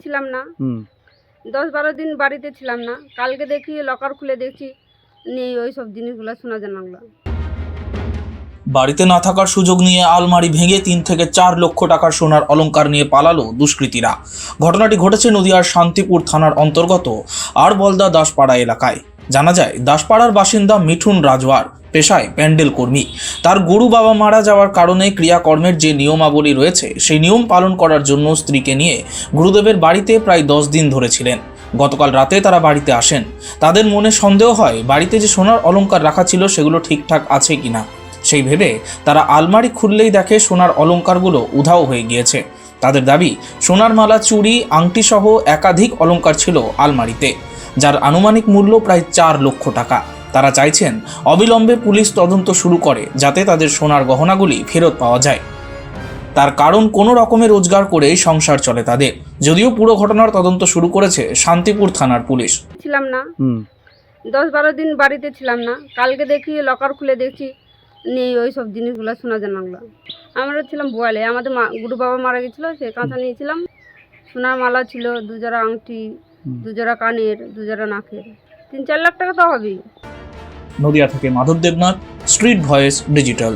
ছিলাম না। 10-12 দিন বাড়িতে ছিলাম না। কালকে দেখি লকার খুলে দেখছি নেই ওইসব জিনিসগুলো, সোনা দানাগুলো। বাড়িতে না থাকার সুযোগ নিয়ে আলমারি ভেঙে 3 থেকে 4 লক্ষ টাকার সোনার অলংকার নিয়ে পালালো দুষ্কৃতীরা। ঘটনাটি ঘটেছে নদিয়ার শান্তিপুর থানার অন্তর্গত আড়বলদা দাসপাড়া এলাকায়। জানা যায়, দাসপাড়ার বাসিন্দা মিঠুন রাজওয়ার পেশায় প্যান্ডেল কর্মী। তার গুরু বাবা মারা যাওয়ার কারণে ক্রিয়াকর্মের যে নিয়মাবলী রয়েছে সেই নিয়ম পালন করার জন্য স্ত্রীকে নিয়ে গুরুদেবের বাড়িতে প্রায় 10 দিন ধরে ছিলেন। গতকাল রাতে তারা বাড়িতে আসেন। তাদের মনে সন্দেহ হয় বাড়িতে যে সোনার অলংকার রাখা ছিল সেগুলো ঠিকঠাক আছে কিনা। সেই ভেবে তারা আলমারি খুললেই দেখে সোনার অলংকারগুলো উধাও হয়ে গিয়েছে। তাদের দাবি, সোনার মালা, চুড়ি, আংটি সহ একাধিক অলংকার ছিল আলমারিতে, যার আনুমানিক মূল্য প্রায় 4 লক্ষ টাকা। তারা চাইছেন অবিলম্বে পুলিশ তদন্ত শুরু করে যাতে তাদের সোনার গহনাগুলি ফেরত পাওয়া যায়। তার কারণ, কোনো রকমের রোজগার করেই সংসার চলে তাদের। যদিও পুরো ঘটনার তদন্ত শুরু করেছে শান্তিপুর থানার পুলিশ। ছিলাম না। 10-12 দিন বাড়িতে ছিলাম না। কালকে দেখি লকার খুলে দেখছি নেই ওইসব জিনিসগুলো, সোনা দানাগুলো। আমরা ছিলাম বোয়ালে, আমাদের গুরু বাবা মারা গেছিলো, সে কাঁথা নিয়েছিলাম। সোনার মালা ছিল, 2 জোড়া আংটি, 2 জোড়া কানের, 2 জোড়া নাকের, 3-4 লাখ টাকা তো হবেই। নদিয়া থেকে Madhab Debnath, street voice digital.